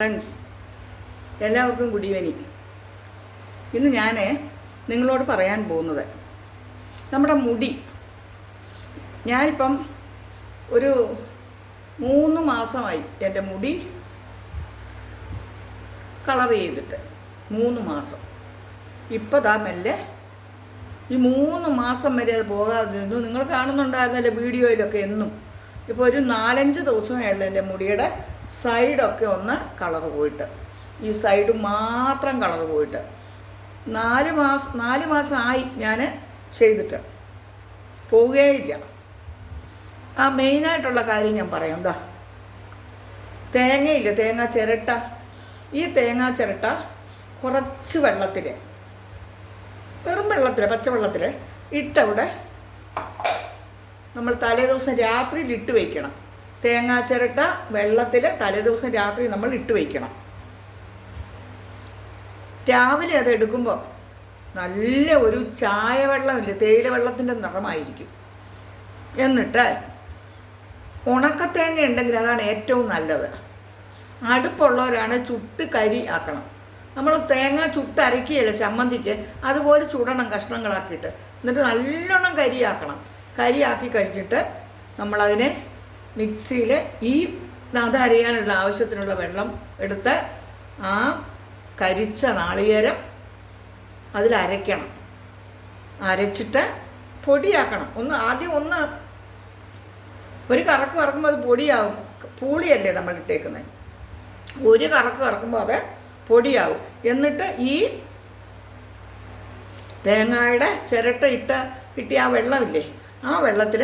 Friends, എല്ലാവർക്കും good evening. ഇന്ന് ഞാൻ നിങ്ങളോട് പറയാൻ പോകുന്നത് നമ്മുടെ മുടി. ഞാനിപ്പം ഒരു 3 മാസമായി എൻ്റെ മുടി കളർ ചെയ്തിട്ട്. 3 മാസം. ഇപ്പോൾ ദാ മെല്ലെ ഈ 3 മാസം വരെ അത് പോകാതിരുന്നു. നിങ്ങൾ കാണുന്നുണ്ടായിരുന്നല്ലേ വീഡിയോയിലൊക്കെ എന്നും. ഇപ്പോൾ ഒരു 4-5 ദിവസമായുള്ളൂ എൻ്റെ മുടിയുടെ സൈഡൊക്കെ ഒന്ന് കളർ പോയിട്ട്. ഈ സൈഡ് മാത്രം കളർ പോയിട്ട് 4 മാസമായി ഞാൻ ചെയ്തിട്ട്. പോവുകയില്ല. ആ മെയിനായിട്ടുള്ള കാര്യം ഞാൻ പറയാം. എന്താ, തേങ്ങയില്ല, തേങ്ങ ചിരട്ട. ഈ തേങ്ങ ചിരട്ട കുറച്ച് വെള്ളത്തിൽ, വെറും വെള്ളത്തിൽ, പച്ചവെള്ളത്തിൽ ഇട്ടവിടെ നമ്മൾ തലേദിവസം രാത്രിയിൽ ഇട്ട് വയ്ക്കണം. തേങ്ങാ ചിരട്ട വെള്ളത്തിൽ തലേദിവസം രാത്രി നമ്മൾ ഇട്ട് വയ്ക്കണം. രാവിലെ അത് എടുക്കുമ്പോൾ നല്ല ഒരു ചായ വെള്ളമില്ല, തേയില വെള്ളത്തിൻ്റെ നിറമായിരിക്കും. എന്നിട്ട് ഉണക്കത്തേങ്ങ ഉണ്ടെങ്കിൽ അതാണ് ഏറ്റവും നല്ലത്. അടുപ്പുള്ളവരാണ് ചുട്ട് കരി ആക്കണം. നമ്മൾ തേങ്ങ ചുട്ട് അരക്കുകയല്ല ചമ്മന്തിക്ക്, അതുപോലെ ചുടണം കഷ്ണങ്ങളാക്കിയിട്ട്. എന്നിട്ട് നല്ലോണം കരിയാക്കണം. കരിയാക്കി കഴിഞ്ഞിട്ട് നമ്മളതിനെ മിക്സിയിൽ ഈ അതരയാനുള്ള ആവശ്യത്തിനുള്ള വെള്ളം എടുത്ത് ആ കരിച്ച നാളികേരം അതിലരയ്ക്കണം. അരച്ചിട്ട് പൊടിയാക്കണം. ആദ്യം ഒരു കറക്ക് കറക്കുമ്പോൾ അത് പൊടിയാകും. പൂളിയല്ലേ നമ്മൾ ഇട്ടേക്കുന്നത്. ഒരു കറക്ക് കറക്കുമ്പോൾ അത് പൊടിയാകും. എന്നിട്ട് ഈ തേങ്ങയുടെ ചിരട്ട കിട്ടിയ ആ വെള്ളമില്ലേ, ആ വെള്ളത്തിൽ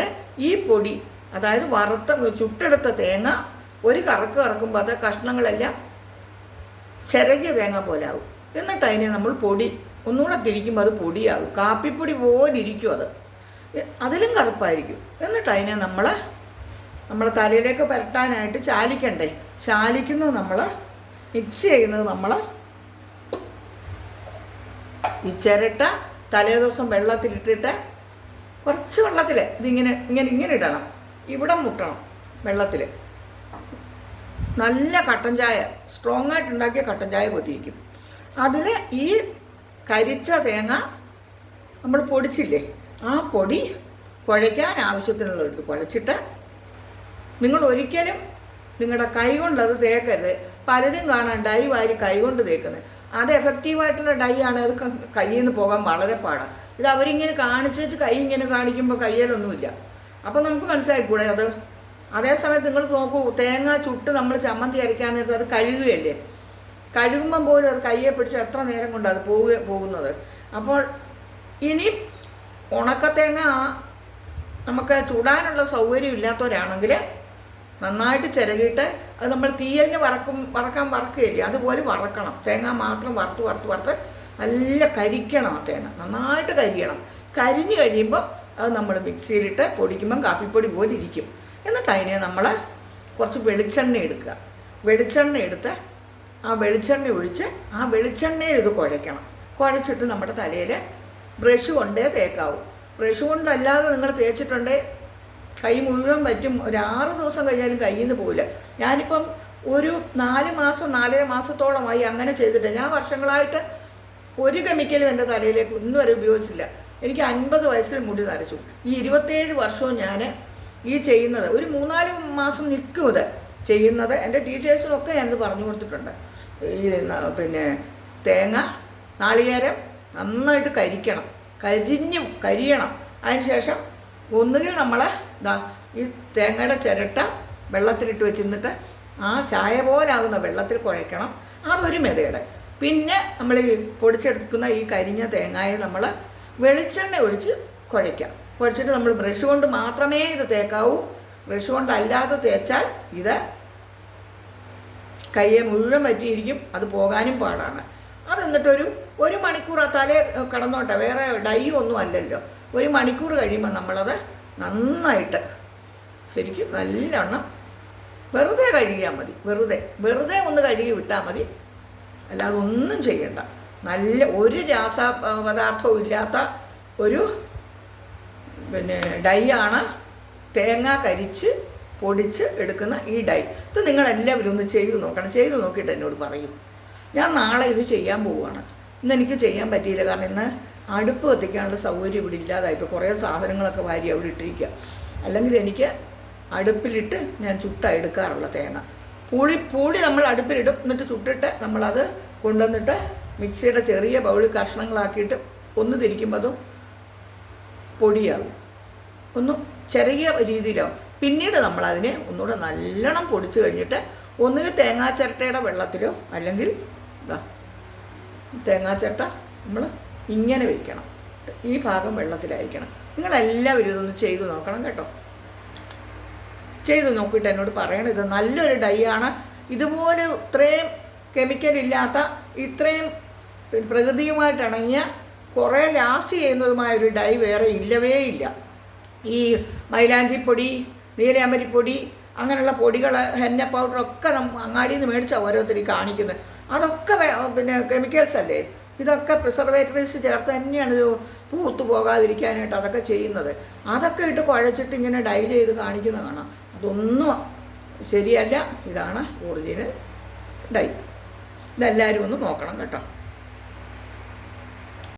ഈ പൊടി, അതായത് ചുട്ടെടുത്ത തേങ്ങ ഒരു കറക്ക് കറക്കുമ്പോൾ അത് കഷ്ണങ്ങളെല്ലാം ചിരകിയ തേങ്ങ പോലെ ആകും. എന്നിട്ട് അതിനെ നമ്മൾ പൊടി ഒന്നുകൂടെ തിരിക്കുമ്പോൾ അത് പൊടിയാകും. കാപ്പിപ്പൊടി പോലെ ഇരിക്കും. അതിലും കറുപ്പായിരിക്കും. എന്നിട്ട് അതിനെ നമ്മുടെ തലയിലേക്ക് പുരട്ടാനായിട്ട് ചാലിക്കണ്ടേ. ചാലിക്കുന്നത് നമ്മൾ മിക്സ് ചെയ്യുന്നത് നമ്മൾ ഈ ചിരട്ട തലേദിവസം വെള്ളത്തിലിട്ടിട്ട് കുറച്ച് വെള്ളത്തിൽ ഇങ്ങനെ ഇടണം. ഇവിടെ മുട്ടണം വെള്ളത്തിൽ. നല്ല കട്ടൻ ചായ, സ്ട്രോങ് ആയിട്ടുണ്ടാക്കിയ കട്ടൻ ചായ പൊട്ടിയിരിക്കും. അതിൽ ഈ കരിച്ച തേങ്ങ നമ്മൾ പൊടിച്ചില്ലേ, ആ പൊടി കുഴയ്ക്കാൻ ആവശ്യത്തിനുള്ള എടുത്ത് കുഴച്ചിട്ട് നിങ്ങൾ ഒരിക്കലും നിങ്ങളുടെ കൈ കൊണ്ട് അത് തേക്കരുത്. പലരും കാണാൻ ഡൈ വാരി കൈ കൊണ്ട് തേക്കുന്നത്. അത് എഫക്റ്റീവായിട്ടുള്ള ഡൈ ആണ്. അത് കയ്യിൽ നിന്ന് പോകാൻ വളരെ പാടാണ്. ഇത് അവരിങ്ങനെ കാണിച്ചിട്ട് കൈ ഇങ്ങനെ കാണിക്കുമ്പോൾ കയ്യിലൊന്നുമില്ല. അപ്പോൾ നമുക്ക് മനസ്സിലായിക്കൂടെ അത്. അതേസമയത്ത് നിങ്ങൾ നോക്കൂ, തേങ്ങ ചുട്ട് നമ്മൾ ചമ്മന്തി അരയ്ക്കാൻ നേരത്ത് അത് കഴുകുകയല്ലേ. കഴുകുമ്പം പോലും അത് കയ്യെ പിടിച്ച് എത്ര നേരം കൊണ്ട് അത് പോകുന്നത്. അപ്പോൾ ഇനി ഉണക്കത്തേങ്ങ നമുക്ക് ചുടാനുള്ള സൗകര്യം ഇല്ലാത്തവരാണെങ്കിൽ നന്നായിട്ട് ചിരകിയിട്ട് അത് നമ്മൾ തീയലിന് വറക്കുകയില്ലേ, അതുപോലെ വറക്കണം. തേങ്ങ മാത്രം വറുത്ത് നല്ല കരിക്കണം. ആ തേങ്ങ നന്നായിട്ട് കരിയണം. കരിഞ്ഞ് കഴിയുമ്പോൾ അത് നമ്മൾ മിക്സിയിലിട്ട് പൊടിക്കുമ്പം കാപ്പിപ്പൊടി പോലെ ഇരിക്കും. എന്നിട്ട് അതിനെ നമ്മൾ കുറച്ച് വെളിച്ചെണ്ണ എടുക്കുക. വെളിച്ചെണ്ണ എടുത്ത് ആ വെളിച്ചെണ്ണ ഒഴിച്ച് ആ വെളിച്ചെണ്ണയിൽ ഇത് കുഴയ്ക്കണം. കുഴച്ചിട്ട് നമ്മുടെ തലയിൽ ബ്രഷ് കൊണ്ടേ തേക്കാവൂ. ബ്രഷ് കൊണ്ടല്ലാതെ നിങ്ങൾ തേച്ചിട്ടുണ്ടേ കൈ മുഴുവൻ പറ്റും. ഒരു 6 ദിവസം കഴിഞ്ഞാലും കയ്യിൽ നിന്ന് പോവില്ല. ഞാനിപ്പം ഒരു 4-4.5 മാസത്തോളമായി അങ്ങനെ ചെയ്തിട്ട്. ഞാൻ വർഷങ്ങളായിട്ട് ഒരു കെമിക്കലും എൻ്റെ തലയിലേക്ക് ഇന്നും വരെ ഉപയോഗിച്ചില്ല. എനിക്ക് 50 വയസ്സിൽ മുടി നരച്ചു. ഈ 27 വർഷവും ഞാൻ ഈ ചെയ്യുന്നത്. ഒരു 3-4 മാസം നിൽക്കും ഇത് ചെയ്യുന്നത്. എൻ്റെ ടീച്ചേഴ്സിനൊക്കെ ഞാനിത് പറഞ്ഞു കൊടുത്തിട്ടുണ്ട്. ഈ തേങ്ങ നാളികേരം നന്നായിട്ട് കരിയണം. അതിനുശേഷം ഒന്നുകിൽ നമ്മൾ ഈ തേങ്ങയുടെ ചിരട്ട വെള്ളത്തിലിട്ട് വെച്ചിരുന്നിട്ട് ആ ചായ പോലാകുന്ന വെള്ളത്തിൽ കുഴയ്ക്കണം. അതൊരു മെതയുടെ. പിന്നെ നമ്മൾ ഈ പൊടിച്ചെടുക്കുന്ന ഈ കരിഞ്ഞ തേങ്ങയെ നമ്മൾ വെളിച്ചെണ്ണ ഒഴിച്ച് കുഴയ്ക്കാം. കുഴച്ചിട്ട് നമ്മൾ ബ്രഷ് കൊണ്ട് മാത്രമേ ഇത് തേക്കാവൂ. ബ്രഷ് കൊണ്ടല്ലാതെ തേച്ചാൽ ഇത് കയ്യെ മുഴുവൻ പറ്റിയിരിക്കും. അത് പോകാനും പാടാണ്. അത് എന്നിട്ടൊരു 1 മണിക്കൂർ ആ തലേ കിടന്നോട്ടെ. വേറെ ഡൈ ഒന്നും അല്ലല്ലോ. 1 മണിക്കൂർ കഴിയുമ്പോൾ നമ്മളത് നന്നായിട്ട് ശരിക്കും നല്ലവണ്ണം വെറുതെ കഴുകിയാൽ മതി. വെറുതെ ഒന്ന് കഴുകി വിട്ടാൽ മതി. അല്ലാതെ ഒന്നും ചെയ്യണ്ട. നല്ല ഒരു രാസപദാർത്ഥവും ഇല്ലാത്ത ഒരു ഡൈ ആണ്. തേങ്ങ കരിച്ച് പൊടിച്ച് എടുക്കുന്ന ഈ ഡൈ ഇത് നിങ്ങളെല്ലാവരും ഒന്ന് ചെയ്ത് നോക്കണം. ചെയ്ത് നോക്കിയിട്ട് എന്നോട് പറയും. ഞാൻ നാളെ ഇത് ചെയ്യാൻ പോവുകയാണ്. ഇന്നെനിക്ക് ചെയ്യാൻ പറ്റിയില്ല, കാരണം ഇന്ന് അടുപ്പ് കത്തിക്കാനുള്ള സൗകര്യം ഇവിടെ ഇല്ലാതായിപ്പോൾ കുറേ സാധനങ്ങളൊക്കെ വാരി അവിടെ ഇട്ടിരിക്കുക. അല്ലെങ്കിൽ എനിക്ക് അടുപ്പിലിട്ട് ഞാൻ എടുക്കാറുള്ള തേങ്ങ. പൂളി നമ്മൾ അടുപ്പിലിടും, എന്നിട്ട് ചുട്ടിട്ട് നമ്മളത് കൊണ്ടുവന്നിട്ട് മിക്സിയുടെ ചെറിയ ബൗളിൽ കഷ്ണങ്ങളാക്കിയിട്ട് ഒന്ന് തിരിക്കുമ്പോൾ അതും പൊടിയാകും, ഒന്നും ചെറിയ രീതിയിലാവും. പിന്നീട് നമ്മളതിനെ ഒന്നുകൂടെ നല്ലോണം പൊടിച്ച് കഴിഞ്ഞിട്ട് ഒന്നുകിൽ തേങ്ങാച്ചിരട്ടയുടെ വെള്ളത്തിലോ അല്ലെങ്കിൽ തേങ്ങാച്ചിരട്ട നമ്മൾ ഇങ്ങനെ വയ്ക്കണം, ഈ ഭാഗം വെള്ളത്തിലായിരിക്കണം. നിങ്ങളെല്ലാവരും ഇതൊന്ന് ചെയ്ത് നോക്കണം കേട്ടോ. ചെയ്ത് നോക്കിയിട്ട് എന്നോട് പറയണം. ഇത് നല്ലൊരു ഡൈ ആണ്. ഇതുപോലെ ഇത്രയും കെമിക്കൽ ഇല്ലാത്ത, ഇത്രയും പ്രകൃതിയുമായിട്ടിണങ്ങിയ, കുറേ ലാസ്റ്റ് ചെയ്യുന്നതുമായൊരു ഡൈ വേറെ ഇല്ലവേ ഇല്ല. ഈ മൈലാഞ്ചിപ്പൊടി, നീലയമരിപ്പൊടി, അങ്ങനെയുള്ള പൊടികൾ, ഹെന്ന പൗഡറൊക്കെ അങ്ങാടിയിൽ നിന്ന് മേടിച്ചാൽ ഓരോരുത്തർ കാണിക്കുന്നത്. അതൊക്കെ പിന്നെ കെമിക്കൽസ് അല്ലേ. ഇതൊക്കെ പ്രിസർവേറ്ററീസ് ചേർത്ത് തന്നെയാണ് ഇത് പൂത്തു പോകാതിരിക്കാനായിട്ട് അതൊക്കെ ചെയ്യുന്നത്. അതൊക്കെ ഇട്ട് കുഴച്ചിട്ട് ഇങ്ങനെ ഡൈ ചെയ്ത് കാണിക്കുന്ന കാണാം. അതൊന്നും ശരിയല്ല. ഇതാണ് ഒറിജിനൽ ഡൈ. ഇതെല്ലാവരും ഒന്ന് നോക്കണം കേട്ടോ.